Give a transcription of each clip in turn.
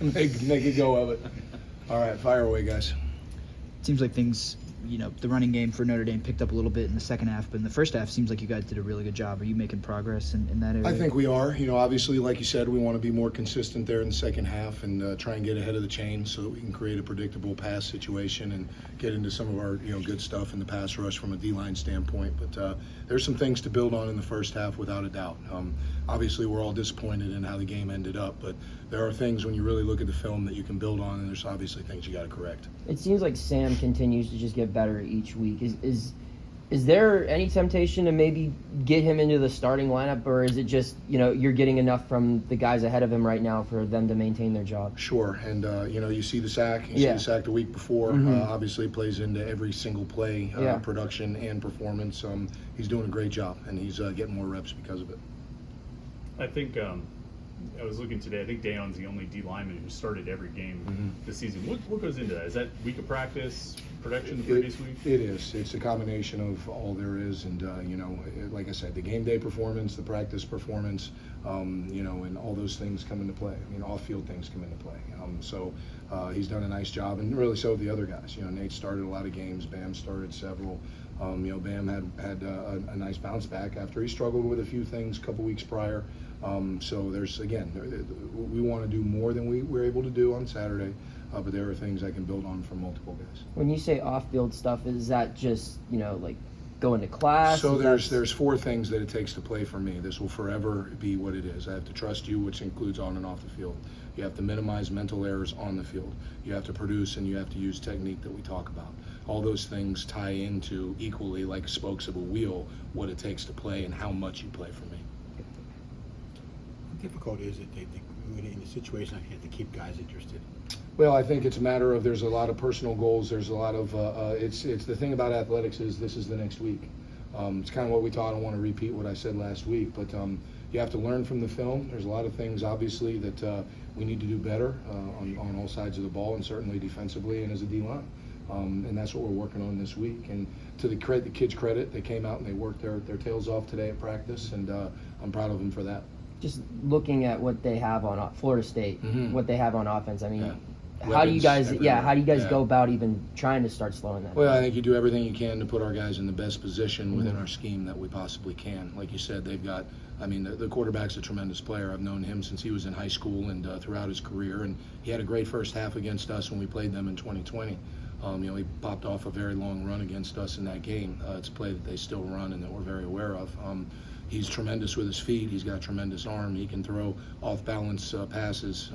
make a go of it. All right, fire away, guys. It seems like things, the running game for Notre Dame picked up a little bit in the second half, but in the first half, seems like you guys did a really good job. Are you making progress in that area? I think we are. Obviously, like you said, we want to be more consistent there in the second half and try and get ahead of the chain so that we can create a predictable pass situation and get into some of our good stuff in the pass rush from a D-line standpoint. But there's some things to build on in the first half, without a doubt. Obviously, we're all disappointed in how the game ended up, but there are things when you really look at the film that you can build on, and there's obviously things you got to correct. It seems like Sam continues to just get better each week. Is there any temptation to maybe get him into the starting lineup, or is it just you're getting enough from the guys ahead of him right now for them to maintain their job? Sure, and you see the sack. See the sack the week before. Obviously, plays into every single play, production and performance. He's doing a great job, and he's getting more reps because of it. I think I was looking today. I think Dayon's the only D lineman who started every game this season. What goes into that? Is that week of practice, production the previous week? It is. It's a combination of all there is, and like I said, the game day performance, the practice performance, and all those things come into play. Off-field things come into play. So he's done a nice job, and really so have the other guys. Nate started a lot of games. Bam started several. Bam had a nice bounce back after he struggled with a few things a couple weeks prior. So we want to do more than we were able to do on Saturday, but there are things I can build on from multiple guys. When you say off-field stuff, is that just like going to class? So there's four things that it takes to play for me. This will forever be what it is. I have to trust you, which includes on and off the field. You have to minimize mental errors on the field. You have to produce, and you have to use technique that we talk about. All those things tie into equally, like spokes of a wheel, what it takes to play and how much you play for me. How difficult is it in a situation like that to keep guys interested? Well, I think it's a matter of there's a lot of personal goals. There's a lot of it's the thing about athletics is this is the next week. It's kind of what we taught. I don't want to repeat what I said last week, but you have to learn from the film. There's a lot of things, obviously, that we need to do better on all sides of the ball, and certainly defensively and as a D-line. And that's what we're working on this week. And to the kids' credit, they came out and they worked their tails off today at practice, and I'm proud of them for that. Just looking at what they have on Florida State, what they have on offense, I mean, Yeah. how do you guys Weapons, go about even trying to start slowing that Well, down? I think you do everything you can to put our guys in the best position within our scheme that we possibly can. Like you said, they've got, the quarterback's a tremendous player. I've known him since he was in high school and throughout his career, and he had a great first half against us when we played them in 2020. He popped off a very long run against us in that game. It's a play that they still run and that we're very aware of. He's tremendous with his feet. He's got a tremendous arm. He can throw off-balance passes.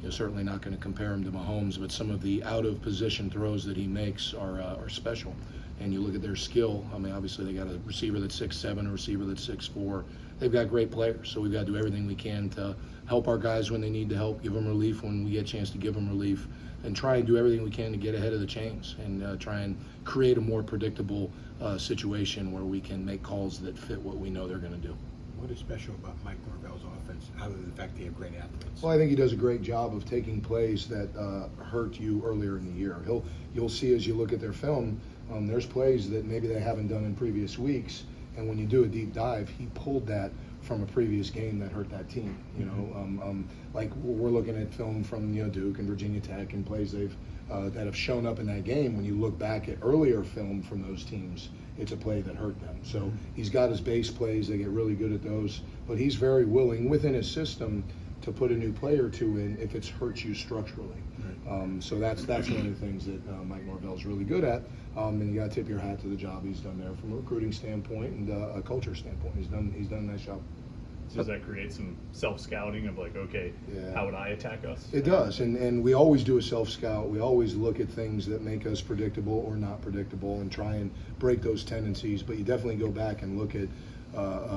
Certainly not going to compare him to Mahomes, but some of the out-of-position throws that he makes are special. And you look at their skill. Obviously they got a receiver that's 6'7", a receiver that's 6'4". They've got great players, so we've got to do everything we can to help our guys when they need to help, give them relief when we get a chance to give them relief, and try and do everything we can to get ahead of the chains and try and create a more predictable situation where we can make calls that fit what we know they're going to do. What is special about Mike Norvell's offense, other than the fact they have great athletes? Well, I think he does a great job of taking plays that hurt you earlier in the year. You'll see as you look at their film, there's plays that maybe they haven't done in previous weeks, and when you do a deep dive, he pulled that from a previous game that hurt that team. Like we're looking at film from Duke and Virginia Tech and plays that have shown up in that game. When you look back at earlier film from those teams, it's a play that hurt them. So he's got his base plays. They get really good at those, but he's very willing within his system to put a new play or two in if it's hurt you structurally. So that's one of the things that Mike Norvell's really good at, and you got to tip your hat to the job he's done there from a recruiting standpoint and a culture standpoint. He's done a nice job. Does that create some self-scouting of like, okay, how would I attack us? It does, and we always do a self-scout. We always look at things that make us predictable or not predictable and try and break those tendencies, but you definitely go back and look at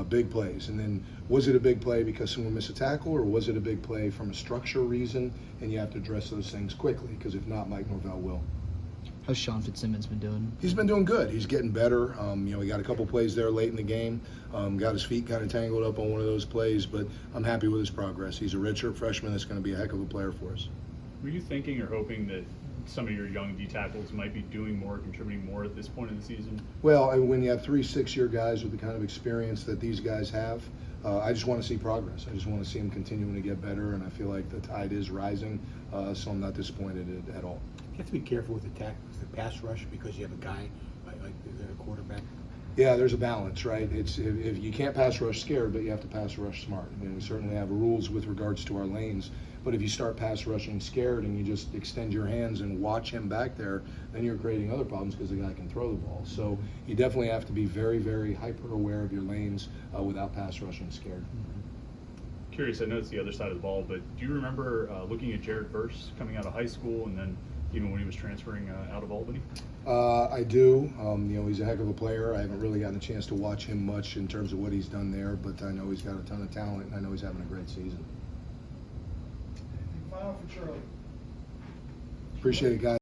big plays. And then was it a big play because someone missed a tackle, or was it a big play from a structure reason? And you have to address those things quickly, because if not, Mike Norvell will. How's Sean Fitzsimmons been doing? He's been doing good. He's getting better. He got a couple plays there late in the game. Got his feet kind of tangled up on one of those plays, but I'm happy with his progress. He's a redshirt freshman that's going to be a heck of a player for us. Were you thinking or hoping that some of your young D tackles might be doing more, contributing more at this point in the season? Well, when you have 3 6-year guys with the kind of experience that these guys have, I just want to see progress. I just want to see him continuing to get better, and I feel like the tide is rising, so I'm not disappointed at all. You have to be careful with the pass rush because you have a guy like the quarterback. Yeah, there's a balance, right? It's if you can't pass rush scared, but you have to pass rush smart. I mean, we certainly have rules with regards to our lanes, but if you start pass rushing scared and you just extend your hands and watch him back there, then you're creating other problems because the guy can throw the ball. So you definitely have to be very, very hyper aware of your lanes without pass rushing scared. Curious, I know it's the other side of the ball, but do you remember looking at Jared Verse coming out of high school and then even when he was transferring out of Albany? I do. He's a heck of a player. I haven't really gotten a chance to watch him much in terms of what he's done there, but I know he's got a ton of talent, and I know he's having a great season. Anything final for Charlie? Appreciate it, guys.